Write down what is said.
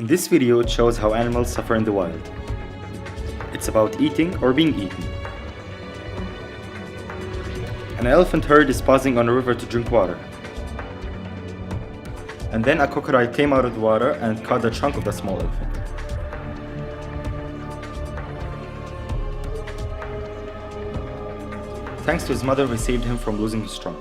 In this video, it shows how animals suffer in the wild. It's about eating or being eaten. An elephant herd is pausing on a river to drink water. And then a crocodile came out of the water and caught the trunk of the small elephant. Thanks to his mother who saved him from losing his trunk.